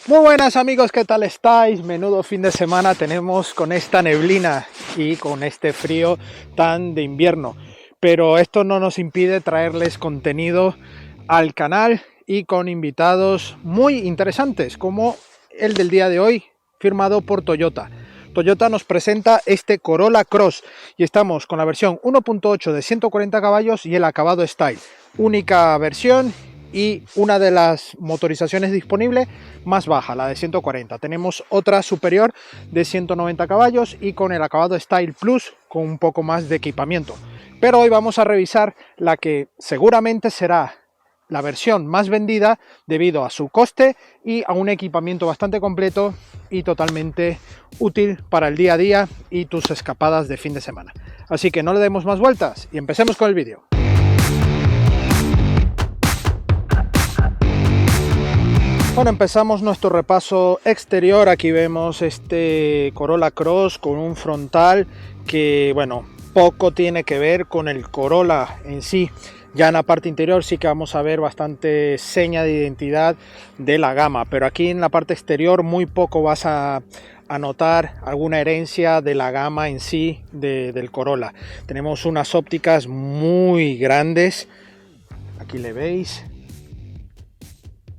Muy buenas amigos, ¿qué tal estáis? Menudo fin de semana tenemos con esta neblina y con este frío tan de invierno. Pero esto no nos impide traerles contenido al canal y con invitados muy interesantes, como el del día de hoy, firmado por Toyota. Toyota nos presenta este Corolla Cross y estamos con la versión 1.8 de 140 caballos y el acabado Style. Única versión y una de las motorizaciones disponibles más baja, la de 140. Tenemos otra superior de 190 caballos y con el acabado Style Plus con un poco más de equipamiento. Pero hoy vamos a revisar la que seguramente será la versión más vendida debido a su coste y a un equipamiento bastante completo y totalmente útil para el día a día y tus escapadas de fin de semana. Así que no le demos más vueltas y empecemos con el vídeo. Bueno, empezamos nuestro repaso exterior. Aquí vemos este Corolla Cross con un frontal que, bueno, poco tiene que ver con el Corolla en sí. Ya en la parte interior sí que vamos a ver bastante seña de identidad de la gama, pero aquí en la parte exterior muy poco vas a notar alguna herencia de la gama en sí del Corolla. Tenemos unas ópticas muy grandes, aquí le veis,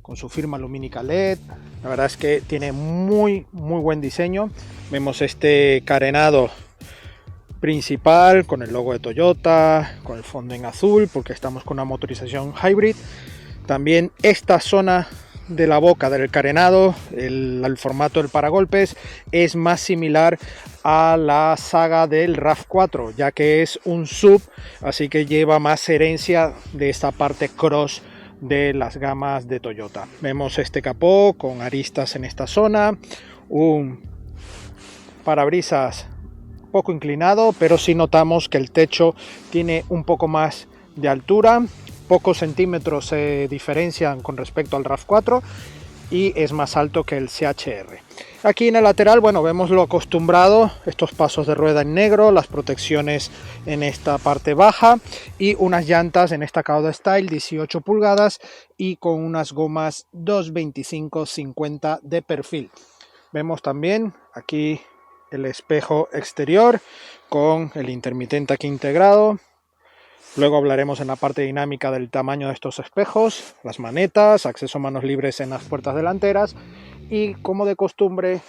con su firma lumínica LED. La verdad es que tiene muy buen diseño. Vemos este carenado principal con el logo de Toyota, con el fondo en azul porque estamos con una motorización hybrid. También esta zona de la boca del carenado, el formato del paragolpes es más similar a la saga del RAV4, ya que es un sub, así que lleva más herencia de esta parte cross de las gamas de Toyota. Vemos este capó con aristas en esta zona, un parabrisas poco inclinado, pero sí notamos que el techo tiene un poco más de altura, pocos centímetros se diferencian con respecto al RAV4 y es más alto que el CHR. Aquí en el lateral, bueno, vemos lo acostumbrado, estos pasos de rueda en negro, las protecciones en esta parte baja y unas llantas en esta acabado Style 18 pulgadas y con unas gomas 225/50 de perfil. Vemos también aquí el espejo exterior con el intermitente aquí integrado. Luego hablaremos en la parte dinámica del tamaño de estos espejos, las manetas, acceso a manos libres en las puertas delanteras y, como de costumbre,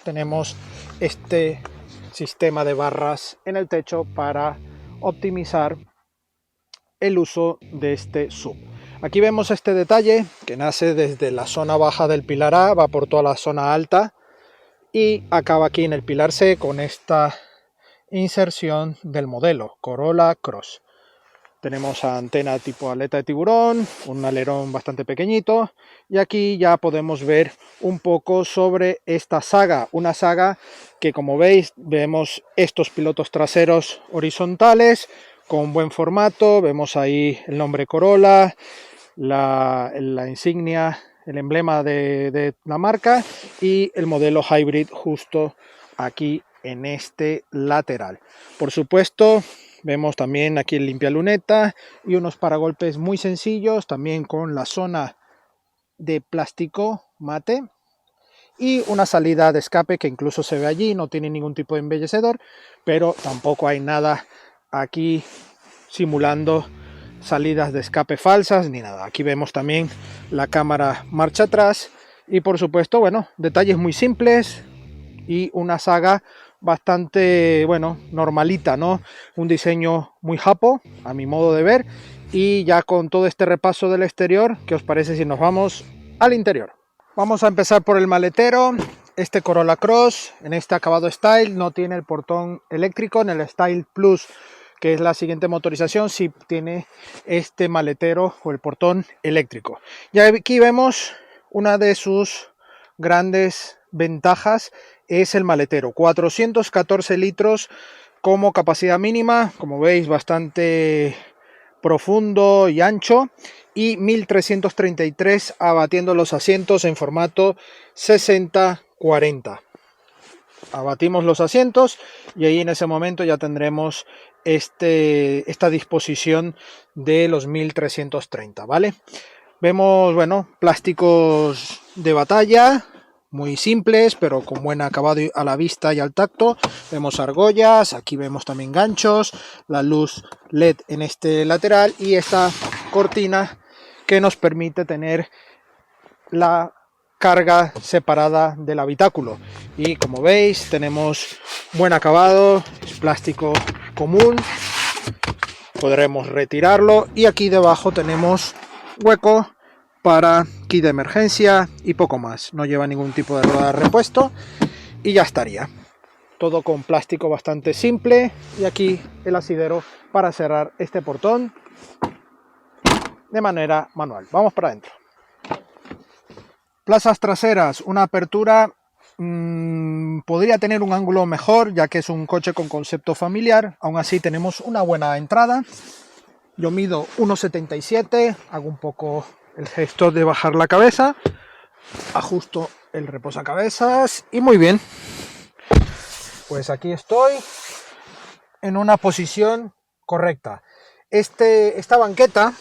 tenemos este sistema de barras en el techo para optimizar el uso de este sub. Aquí vemos este detalle que nace desde la zona baja del pilar A, va por toda la zona alta y acaba aquí en el pilar C con esta inserción del modelo Corolla Cross. Tenemos antena tipo aleta de tiburón, un alerón bastante pequeñito y aquí ya podemos ver un poco sobre esta saga, una saga que, como veis, vemos estos pilotos traseros horizontales con buen formato, vemos ahí el nombre Corolla, la insignia, el emblema de la marca y el modelo hybrid justo aquí en este lateral. Por supuesto, vemos también aquí el limpialuneta y unos paragolpes muy sencillos, también con la zona de plástico mate y una salida de escape que incluso se ve allí, no tiene ningún tipo de embellecedor, pero tampoco hay nada aquí simulando salidas de escape falsas ni nada. Aquí vemos también la cámara marcha atrás y, por supuesto, bueno, detalles muy simples y una saga bastante, bueno, normalita, ¿no? Un diseño muy japo, a mi modo de ver. Y ya con todo este repaso del exterior, ¿qué os parece si nos vamos al interior? Vamos a empezar por el maletero. Este Corolla Cross, en este acabado Style, no tiene el portón eléctrico. En el Style Plus, que es la siguiente motorización, sí tiene este maletero o el portón eléctrico. Y aquí vemos una de sus grandes ventajas, es el maletero, 414 litros como capacidad mínima, como veis bastante profundo y ancho, y 1333 abatiendo los asientos en formato 60-40. Abatimos los asientos y ahí en ese momento ya tendremos esta disposición de los 1330, ¿vale? Vemos, bueno, plásticos de batalla, muy simples, pero con buen acabado a la vista y al tacto. Vemos argollas, aquí vemos también ganchos, la luz LED en este lateral y esta cortina que nos permite tener la carga separada del habitáculo. Y como veis, tenemos buen acabado, es plástico común, podremos retirarlo y aquí debajo tenemos hueco para kit de emergencia y poco más. No lleva ningún tipo de rueda de repuesto y ya estaría. Todo con plástico bastante simple y aquí el asidero para cerrar este portón de manera manual. Vamos para adentro. Plazas traseras, una apertura podría tener un ángulo mejor ya que es un coche con concepto familiar. Aún así tenemos una buena entrada. Yo mido 1,77, hago un poco el gesto de bajar la cabeza, ajusto el reposacabezas y muy bien. Pues aquí estoy en una posición correcta. Esta banqueta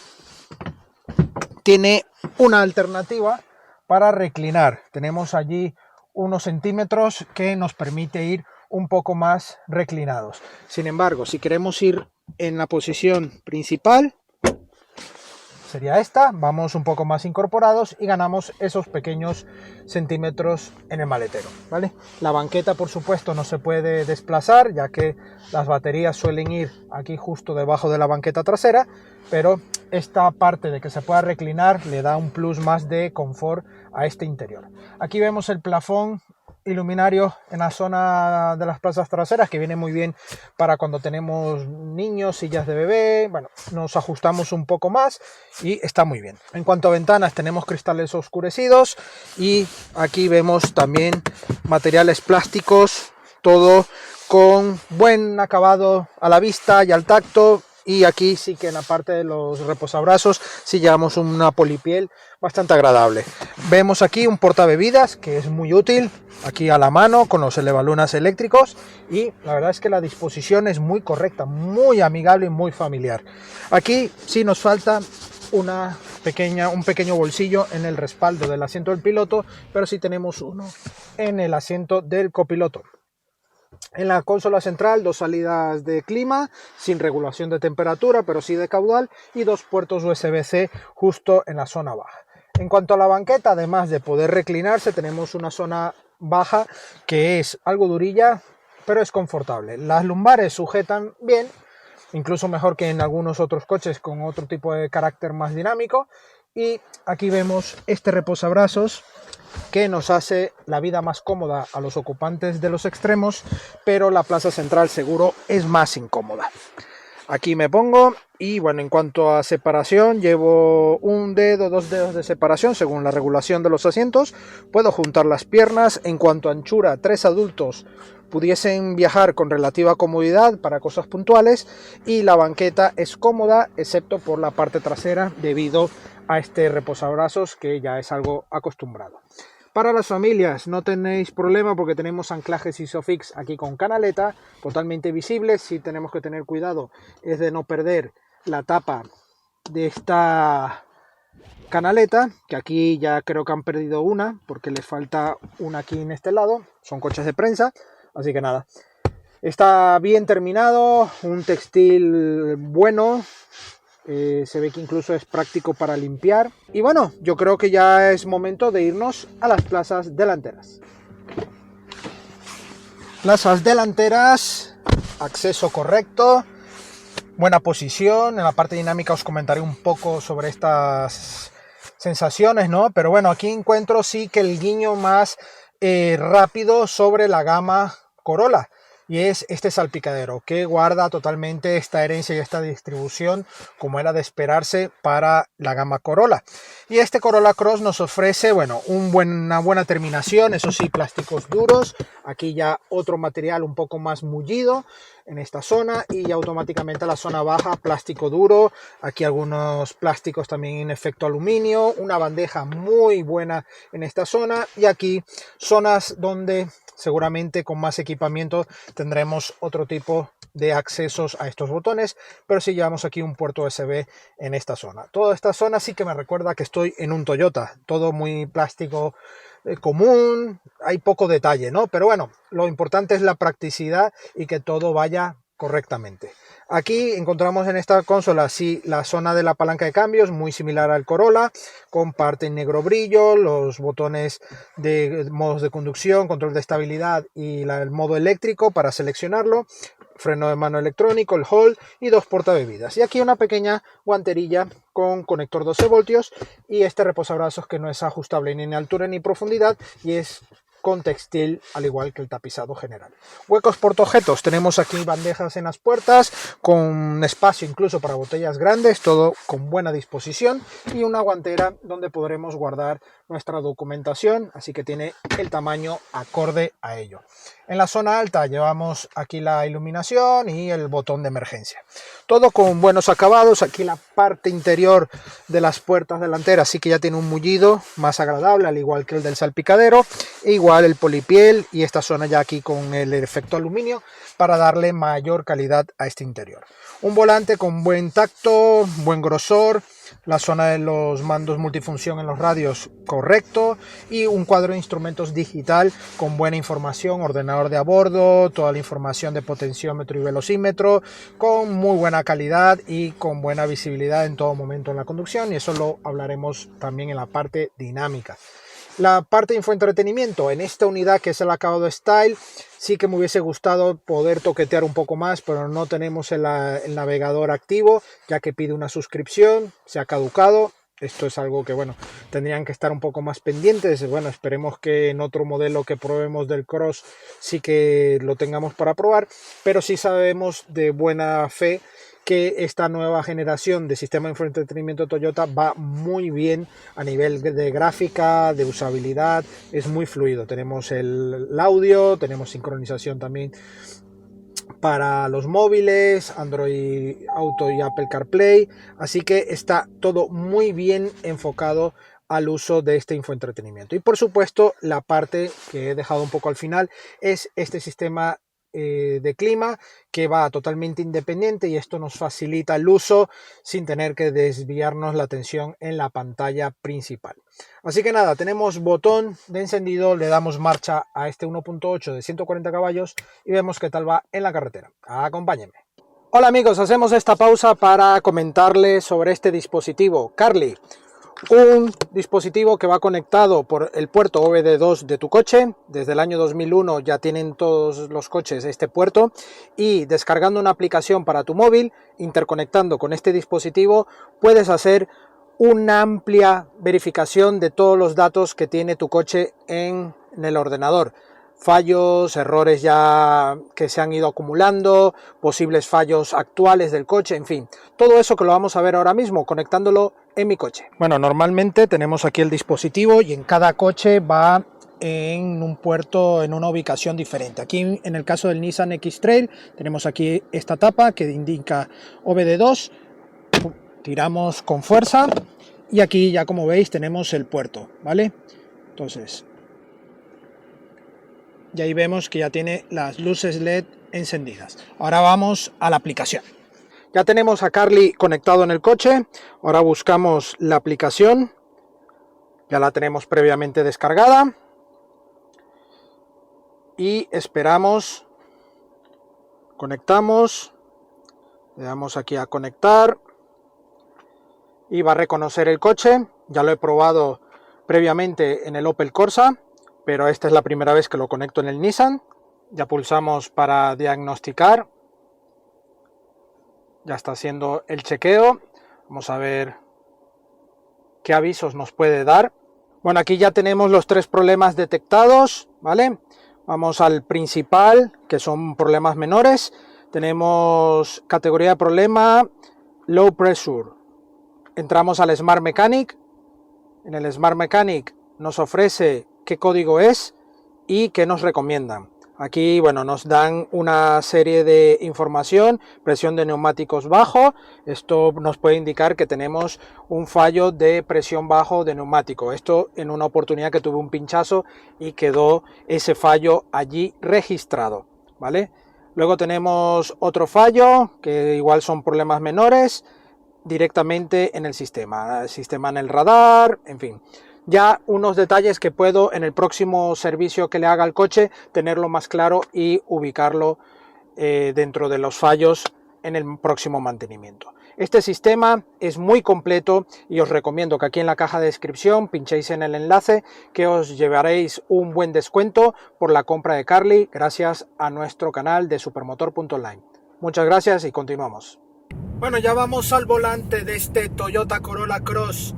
tiene una alternativa para reclinar. Tenemos allí unos centímetros que nos permite ir un poco más reclinados. Sin embargo, si queremos ir en la posición principal, sería esta, vamos un poco más incorporados y ganamos esos pequeños centímetros en el maletero, ¿vale? La banqueta, por supuesto, no se puede desplazar, ya que las baterías suelen ir aquí justo debajo de la banqueta trasera, pero esta parte de que se pueda reclinar le da un plus más de confort a este interior. Aquí vemos el plafón iluminario en la zona de las plazas traseras, que viene muy bien para cuando tenemos niños, sillas de bebé. Bueno, nos ajustamos un poco más y está muy bien. En cuanto a ventanas, tenemos cristales oscurecidos y aquí vemos también materiales plásticos, todo con buen acabado a la vista y al tacto. Y aquí sí que en la parte de los reposabrazos sí llevamos una polipiel bastante agradable. Vemos aquí un portabebidas que es muy útil, aquí a la mano con los elevalunas eléctricos, y la verdad es que la disposición es muy correcta, muy amigable y muy familiar. Aquí sí nos falta un pequeño bolsillo en el respaldo del asiento del piloto, pero sí tenemos uno en el asiento del copiloto. En la consola central, dos salidas de clima sin regulación de temperatura, pero sí de caudal, y dos puertos USB-C justo en la zona baja. En cuanto a la banqueta, además de poder reclinarse, tenemos una zona baja que es algo durilla, pero es confortable. Las lumbares sujetan bien, incluso mejor que en algunos otros coches con otro tipo de carácter más dinámico. Y aquí vemos este reposabrazos que nos hace la vida más cómoda a los ocupantes de los extremos, pero la plaza central seguro es más incómoda. Aquí me pongo y bueno, en cuanto a separación, llevo un dedo, dos dedos de separación según la regulación de los asientos. Puedo juntar las piernas. En cuanto a anchura, 3 adultos pudiesen viajar con relativa comodidad para cosas puntuales, y la banqueta es cómoda excepto por la parte trasera debido a este reposabrazos que ya es algo acostumbrado. Para las familias no tenéis problema porque tenemos anclajes Isofix aquí con canaleta totalmente visibles. Si tenemos que tener cuidado es de no perder la tapa de esta canaleta, que aquí ya creo que han perdido una porque les falta una aquí en este lado. Son coches de prensa, así que nada. Está bien terminado, un textil bueno. Se ve que incluso es práctico para limpiar. Y bueno, yo creo que ya es momento de irnos a las plazas delanteras. Plazas delanteras, acceso correcto, buena posición. En la parte dinámica os comentaré un poco sobre estas sensaciones, ¿no? Pero bueno, aquí encuentro sí que el guiño más rápido sobre la gama Corolla. Y es este salpicadero que guarda totalmente esta herencia y esta distribución como era de esperarse para la gama Corolla. Y este Corolla Cross nos ofrece, bueno, una buena terminación, eso sí, plásticos duros. Aquí ya otro material un poco más mullido en esta zona, y ya automáticamente la zona baja, plástico duro. Aquí algunos plásticos también en efecto aluminio, una bandeja muy buena en esta zona, y aquí zonas donde seguramente con más equipamiento tendremos otro tipo de accesos a estos botones, pero sí llevamos aquí un puerto USB en esta zona. Toda esta zona sí que me recuerda que estoy en un Toyota, todo muy plástico común, hay poco detalle, ¿no? Pero bueno, lo importante es la practicidad y que todo vaya correctamente. Aquí encontramos en esta consola sí la zona de la palanca de cambios, muy similar al Corolla, con parte en negro brillo, los botones de modos de conducción, control de estabilidad y el modo eléctrico para seleccionarlo, freno de mano electrónico, el hold y dos portabebidas. Y aquí una pequeña guanterilla con conector 12 voltios y este reposabrazos que no es ajustable ni en altura ni profundidad y es con textil, al igual que el tapizado general. Huecos portaobjetos, tenemos aquí bandejas en las puertas con espacio incluso para botellas grandes, todo con buena disposición, y una guantera donde podremos guardar nuestra documentación, así que tiene el tamaño acorde a ello. En la zona alta llevamos aquí la iluminación y el botón de emergencia. Todo con buenos acabados. Aquí la parte interior de las puertas delanteras sí que ya tiene un mullido más agradable, al igual que el del salpicadero. E igual el polipiel y esta zona ya aquí con el efecto aluminio para darle mayor calidad a este interior. Un volante con buen tacto, buen grosor. La zona de los mandos multifunción en los radios correcto y un cuadro de instrumentos digital con buena información, ordenador de a bordo, toda la información de potenciómetro y velocímetro con muy buena calidad y con buena visibilidad en todo momento en la conducción, y eso lo hablaremos también en la parte dinámica. La parte de infoentretenimiento en esta unidad, que es el acabado Style, sí que me hubiese gustado poder toquetear un poco más, pero no tenemos el navegador activo, ya que pide una suscripción, se ha caducado. Esto es algo que, bueno, tendrían que estar un poco más pendientes. Bueno, esperemos que en otro modelo que probemos del Cross sí que lo tengamos para probar, pero sí sabemos de buena fe que esta nueva generación de sistema de infoentretenimiento Toyota va muy bien a nivel de gráfica, de usabilidad, es muy fluido. Tenemos el audio, tenemos sincronización también para los móviles, Android Auto y Apple CarPlay, así que está todo muy bien enfocado al uso de este infoentretenimiento. Y por supuesto, la parte que he dejado un poco al final es este sistema de clima, que va totalmente independiente, y esto nos facilita el uso sin tener que desviarnos la atención en la pantalla principal. Así que nada, tenemos botón de encendido, le damos marcha a este 1.8 de 140 caballos y vemos qué tal va en la carretera. Acompáñenme. Hola amigos, hacemos esta pausa para comentarles sobre este dispositivo Carly. Un dispositivo que va conectado por el puerto OBD2 de tu coche. Desde el año 2001 ya tienen todos los coches este puerto, y descargando una aplicación para tu móvil, interconectando con este dispositivo, puedes hacer una amplia verificación de todos los datos que tiene tu coche en el ordenador. Fallos, errores ya que se han ido acumulando, posibles fallos actuales del coche, en fin, todo eso que lo vamos a ver ahora mismo conectándolo en mi coche. Bueno, normalmente tenemos aquí el dispositivo y en cada coche va en un puerto, en una ubicación diferente. Aquí en el caso del Nissan X-Trail tenemos aquí esta tapa que indica OBD2, tiramos con fuerza y aquí ya, como veis, tenemos el puerto, ¿vale? Entonces, y ahí vemos que ya tiene las luces LED encendidas. Ahora vamos a la aplicación. Ya tenemos a Carly conectado en el coche. Ahora buscamos la aplicación. Ya la tenemos previamente descargada. Y esperamos. Conectamos. Le damos aquí a conectar. Y va a reconocer el coche. Ya lo he probado previamente en el Opel Corsa, pero esta es la primera vez que lo conecto en el Nissan. Ya pulsamos para diagnosticar. Ya está haciendo el chequeo. Vamos a ver qué avisos nos puede dar. Bueno, aquí ya tenemos los tres problemas detectados, ¿vale? Vamos al principal, que son problemas menores. Tenemos categoría de problema Low Pressure. Entramos al Smart Mechanic. En el Smart Mechanic nos ofrece qué código es y qué nos recomiendan. Aquí, bueno, nos dan una serie de información, presión de neumáticos bajo. Esto nos puede indicar que tenemos un fallo de presión bajo de neumático. Esto en una oportunidad que tuve un pinchazo y quedó ese fallo allí registrado, ¿vale? Luego tenemos otro fallo, que igual son problemas menores, directamente en el sistema en el radar, en fin. Ya unos detalles que puedo en el próximo servicio que le haga al coche tenerlo más claro y ubicarlo dentro de los fallos en el próximo mantenimiento. Este sistema es muy completo y os recomiendo que aquí en la caja de descripción pinchéis en el enlace, que os llevaréis un buen descuento por la compra de Carly gracias a nuestro canal de supermotor.online. Muchas gracias y continuamos. Bueno, ya vamos al volante de este Toyota Corolla Cross,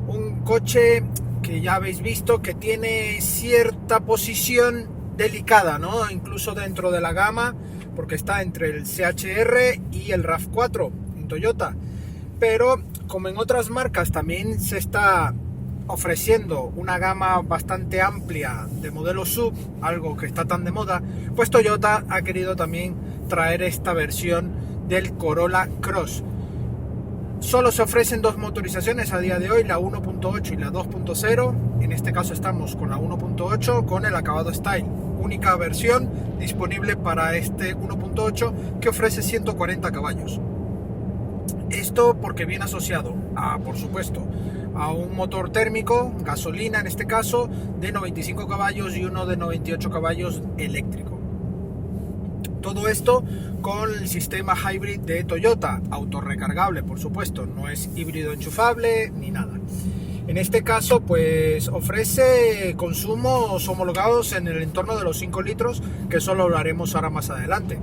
un coche que ya habéis visto que tiene cierta posición delicada, ¿no? Incluso dentro de la gama, porque está entre el CHR y el RAV4 en Toyota, pero como en otras marcas también se está ofreciendo una gama bastante amplia de modelos SUV, algo que está tan de moda, pues Toyota ha querido también traer esta versión del Corolla Cross. Solo se ofrecen dos motorizaciones a día de hoy, la 1.8 y la 2.0. En este caso estamos con la 1.8 con el acabado Style. Única versión disponible para este 1.8 que ofrece 140 caballos. Esto porque viene asociado a, por supuesto, a un motor térmico, gasolina en este caso, de 95 caballos y uno de 98 caballos eléctrico. Todo esto con el sistema hybrid de Toyota, autorrecargable por supuesto, no es híbrido enchufable ni nada. En este caso pues ofrece consumos homologados en el entorno de los 5 litros, que eso lo hablaremos ahora más adelante.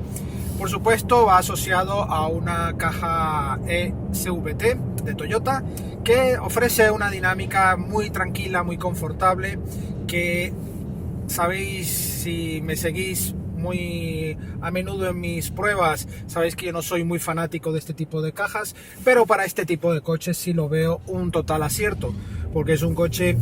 Por supuesto va asociado a una caja eCVT de Toyota que ofrece una dinámica muy tranquila, muy confortable, que sabéis, si me seguís muy a menudo en mis pruebas, sabéis que yo no soy muy fanático de este tipo de cajas, pero para este tipo de coches sí lo veo un total acierto, porque es un coche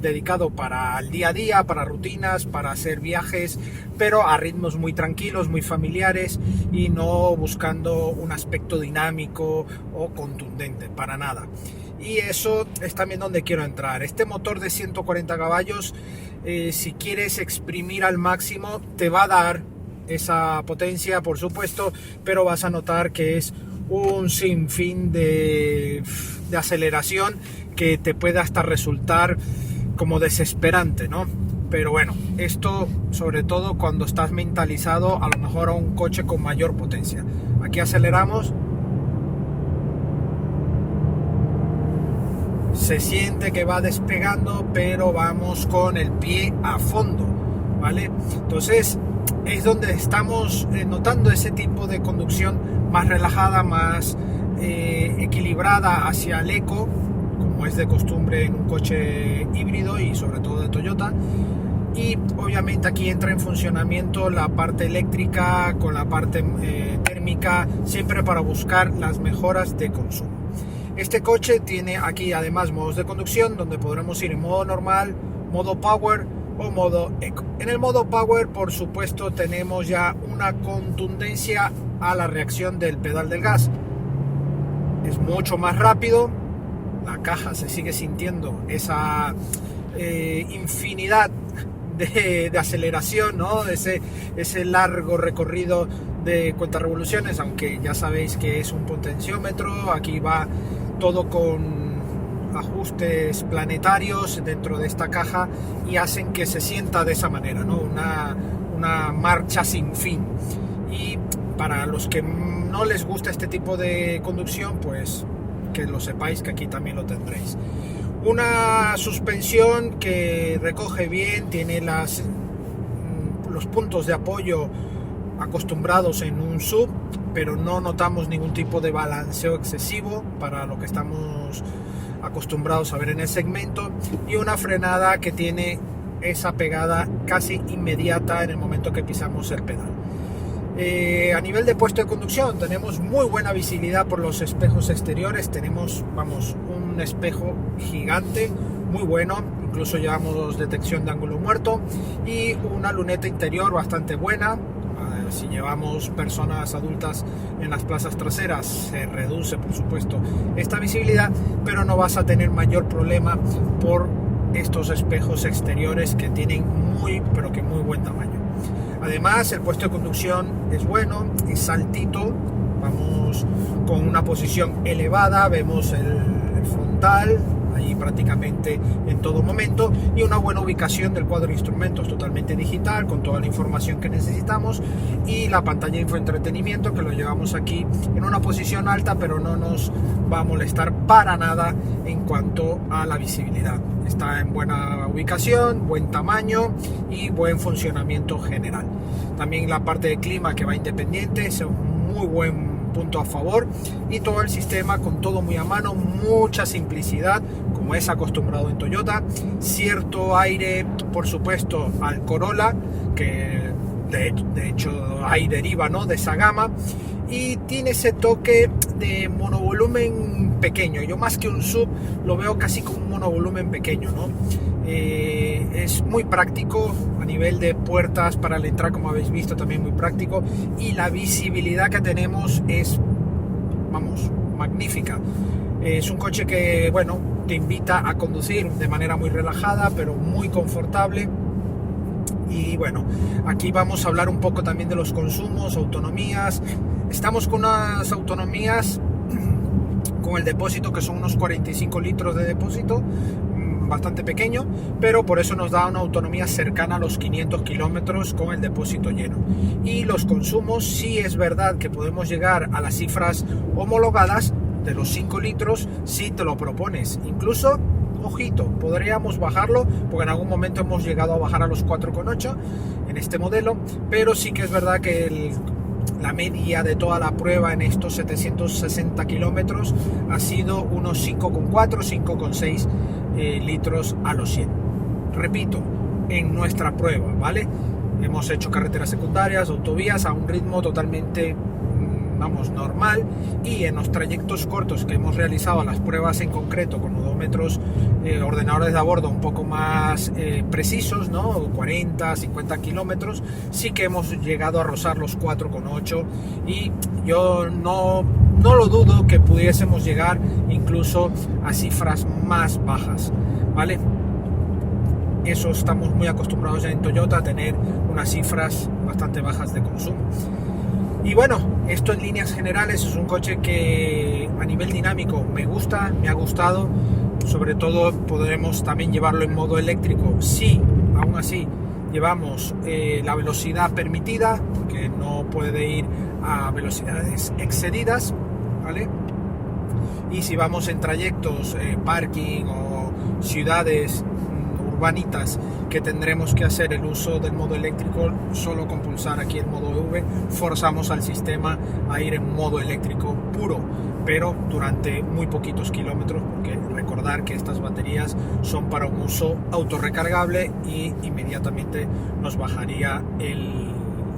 dedicado para el día a día, para rutinas, para hacer viajes, pero a ritmos muy tranquilos, muy familiares y no buscando un aspecto dinámico o contundente, para nada. Y eso es también donde quiero entrar. Este motor de 140 caballos, si quieres exprimir al máximo, te va a dar esa potencia, por supuesto, pero vas a notar que es un sinfín de aceleración que te puede hasta resultar como desesperante, ¿no? Pero bueno, esto sobre todo cuando estás mentalizado a lo mejor a un coche con mayor potencia. Aquí aceleramos. Se siente que va despegando, pero vamos con el pie a fondo, ¿vale? Entonces es donde estamos notando ese tipo de conducción más relajada, más equilibrada hacia el eco, como es de costumbre en un coche híbrido y sobre todo de Toyota. Y obviamente aquí entra en funcionamiento la parte eléctrica con la parte térmica, siempre para buscar las mejoras de consumo. Este coche tiene aquí además modos de conducción donde podremos ir en modo normal, modo power o modo eco. En el modo power, por supuesto, tenemos ya una contundencia a la reacción del pedal del gas. Es mucho más rápido, la caja se sigue sintiendo esa infinidad de aceleración, ¿no? Ese largo recorrido de cuentas revoluciones, aunque ya sabéis que es un potenciómetro. Aquí va todo con ajustes planetarios dentro de esta caja y hacen que se sienta de esa manera, ¿no? Una marcha sin fin. Y para los que no les gusta este tipo de conducción, pues que lo sepáis que aquí también lo tendréis. Una suspensión que recoge bien, tiene los puntos de apoyo acostumbrados en un SUV, pero no notamos ningún tipo de balanceo excesivo para lo que estamos acostumbrados a ver en el segmento, y una frenada que tiene esa pegada casi inmediata en el momento que pisamos el pedal. A nivel de puesto de conducción tenemos muy buena visibilidad por los espejos exteriores, tenemos, vamos, un espejo gigante muy bueno, incluso llevamos detección de ángulo muerto y una luneta interior bastante buena. Si llevamos personas adultas en las plazas traseras se reduce por supuesto esta visibilidad, pero no vas a tener mayor problema por estos espejos exteriores que tienen pero que muy buen tamaño. Además, el puesto de conducción es bueno, es altito, vamos con una posición elevada, vemos el frontal ahí prácticamente en todo momento, y una buena ubicación del cuadro de instrumentos totalmente digital con toda la información que necesitamos, y la pantalla de infoentretenimiento que lo llevamos aquí en una posición alta, pero no nos va a molestar para nada en cuanto a la visibilidad. Está en buena ubicación, buen tamaño y buen funcionamiento general. También la parte de clima, que va independiente, es un muy buen punto a favor, y todo el sistema con todo muy a mano, mucha simplicidad como es acostumbrado en Toyota, cierto aire por supuesto al Corolla, que de hecho ahí deriva, ¿no?, de esa gama, y tiene ese toque de monovolumen pequeño. Yo más que un sub lo veo casi como un monovolumen pequeño, ¿no? Es muy práctico a nivel de puertas para la entrada, como habéis visto, también muy práctico, y la visibilidad que tenemos es, vamos, magnífica. Es un coche que, bueno, te invita a conducir de manera muy relajada, pero muy confortable. Y bueno, aquí vamos a hablar un poco también de los consumos, autonomías. Estamos con unas autonomías con el depósito que son unos 45 litros de depósito, bastante pequeño, pero por eso nos da una autonomía cercana a los 500 kilómetros con el depósito lleno. Y los consumos, sí es verdad que podemos llegar a las cifras homologadas de los 5 litros si te lo propones. Incluso, ojito, podríamos bajarlo, porque en algún momento hemos llegado a bajar a los 4,8 en este modelo, pero sí que es verdad que la media de toda la prueba en estos 760 kilómetros ha sido unos 5,4, 5,6 litros a los 100. Repito, en nuestra prueba, ¿vale? Hemos hecho carreteras secundarias, autovías a un ritmo totalmente, vamos, normal, y en los trayectos cortos que hemos realizado las pruebas en concreto con odómetros, ordenadores de a bordo un poco más precisos, ¿no?, 40, 50 kilómetros, sí que hemos llegado a rozar los 4,8, y yo no lo dudo que pudiésemos llegar incluso a cifras más bajas, ¿vale? Eso estamos muy acostumbrados ya en Toyota, a tener unas cifras bastante bajas de consumo. Y bueno, esto en líneas generales es un coche que a nivel dinámico me gusta, me ha gustado. Sobre todo podremos también llevarlo en modo eléctrico si aún así llevamos la velocidad permitida, porque no puede ir a velocidades excedidas, ¿vale? Y si vamos en trayectos, parking o ciudades urbanitas, que tendremos que hacer el uso del modo eléctrico, solo con pulsar aquí el modo V forzamos al sistema a ir en modo eléctrico puro, pero durante muy poquitos kilómetros, porque recordar que estas baterías son para un uso autorrecargable y inmediatamente nos bajaría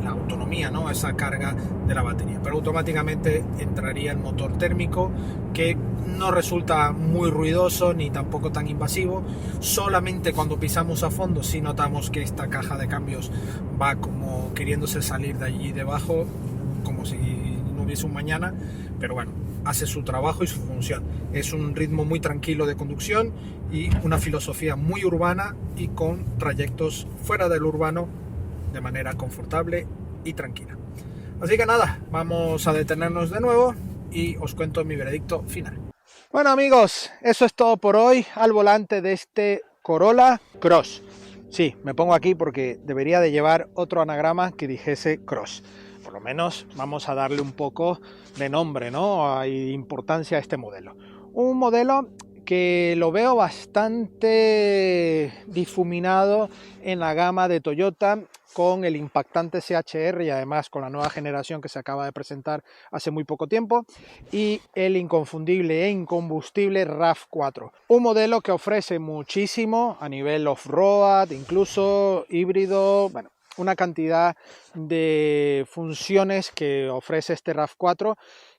la autonomía, ¿no?, esa carga de la batería, pero automáticamente entraría el motor térmico, que no resulta muy ruidoso ni tampoco tan invasivo. Solamente cuando pisamos a fondo sí notamos que esta caja de cambios va como queriéndose salir de allí debajo, como si no hubiese un mañana, pero bueno, hace su trabajo y su función. Es un ritmo muy tranquilo de conducción y una filosofía muy urbana, y con trayectos fuera del urbano de manera confortable y tranquila. Así que nada, vamos a detenernos de nuevo y os cuento mi veredicto final. Bueno amigos, eso es todo por hoy al volante de este Corolla Cross. Sí, me pongo aquí porque debería de llevar otro anagrama que dijese Cross. Por lo menos vamos a darle un poco de nombre, ¿no?, hay importancia a este modelo. Un modelo que lo veo bastante difuminado en la gama de Toyota, con el impactante CHR y además con la nueva generación que se acaba de presentar hace muy poco tiempo, y el inconfundible e incombustible RAV4. Un modelo que ofrece muchísimo a nivel off-road, incluso híbrido, bueno, una cantidad de funciones que ofrece este RAV4,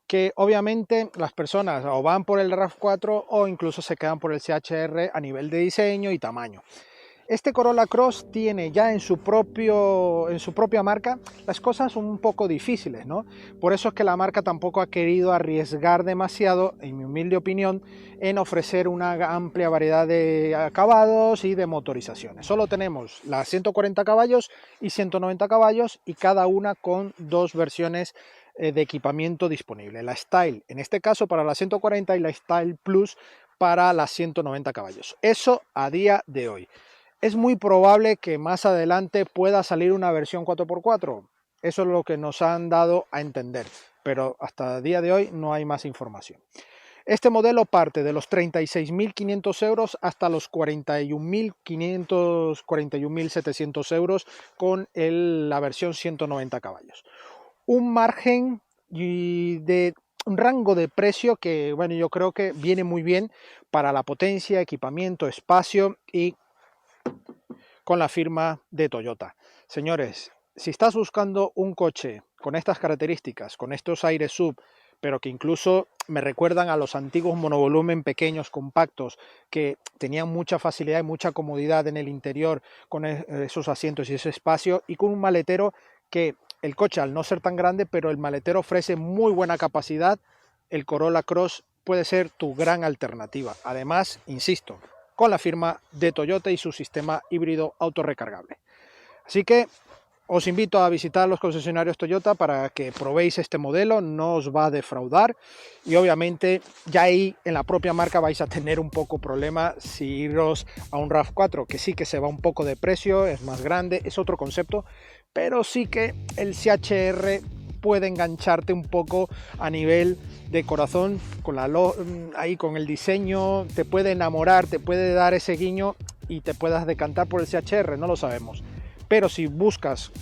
que obviamente las personas o van por el RAV4 o incluso se quedan por el CHR a nivel de diseño y tamaño. Este Corolla Cross tiene ya en su propia marca las cosas un poco difíciles, ¿no? Por eso es que la marca tampoco ha querido arriesgar demasiado, en mi humilde opinión, en ofrecer una amplia variedad de acabados y de motorizaciones. Solo tenemos las 140 caballos y 190 caballos y cada una con dos versiones de equipamiento disponible. La Style, en este caso para la 140, y la Style Plus para las 190 caballos. Eso a día de hoy. Es muy probable que más adelante pueda salir una versión 4x4. Eso es lo que nos han dado a entender, pero hasta el día de hoy no hay más información. Este modelo parte de los 36.500 euros hasta los 41.500, 41.700 euros con la versión 190 caballos. Un margen de un rango de precio que, bueno, yo creo que viene muy bien para la potencia, equipamiento, espacio y con la firma de Toyota. Señores, si estás buscando un coche con estas características, con estos aires sub, pero que incluso me recuerdan a los antiguos monovolumen pequeños, compactos, que tenían mucha facilidad y mucha comodidad en el interior con esos asientos y ese espacio, y con un maletero que el coche, al no ser tan grande, pero el maletero ofrece muy buena capacidad, el Corolla Cross puede ser tu gran alternativa. Además, insisto, con la firma de Toyota y su sistema híbrido autorrecargable. Así que os invito a visitar los concesionarios Toyota para que probéis este modelo, no os va a defraudar, y obviamente ya ahí en la propia marca vais a tener un poco problema si iros a un RAV4, que sí que se va un poco de precio, es más grande, es otro concepto, pero sí que el CHR puede engancharte un poco a nivel de corazón, ahí con el diseño, te puede enamorar, te puede dar ese guiño y te puedas decantar por el CHR, no lo sabemos. Pero si buscas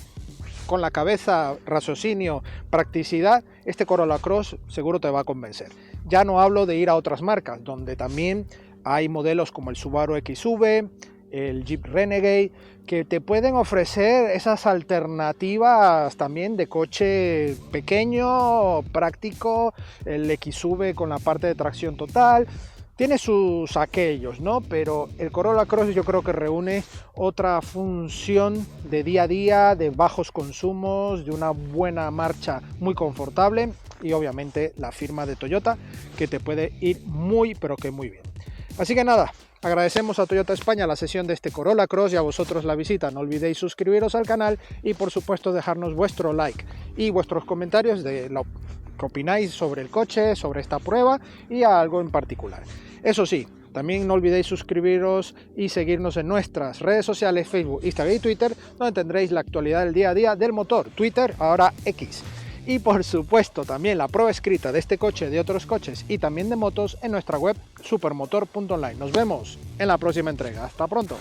con la cabeza, raciocinio, practicidad, este Corolla Cross seguro te va a convencer. Ya no hablo de ir a otras marcas, donde también hay modelos como el Subaru XV, el Jeep Renegade, que te pueden ofrecer esas alternativas también de coche pequeño, práctico, el XV con la parte de tracción total. Tiene sus aquellos, ¿no? Pero el Corolla Cross yo creo que reúne otra función de día a día, de bajos consumos, de una buena marcha muy confortable y obviamente la firma de Toyota que te puede ir muy pero que muy bien. Así que nada, agradecemos a Toyota España la sesión de este Corolla Cross y a vosotros la visita. No olvidéis suscribiros al canal y por supuesto dejarnos vuestro like y vuestros comentarios de lo que opináis sobre el coche, sobre esta prueba y algo en particular. Eso sí, también no olvidéis suscribiros y seguirnos en nuestras redes sociales, Facebook, Instagram y Twitter, donde tendréis la actualidad del día a día del motor. Twitter, ahora X. Y por supuesto también la prueba escrita de este coche, de otros coches y también de motos en nuestra web supermotor.online. Nos vemos en la próxima entrega. Hasta pronto.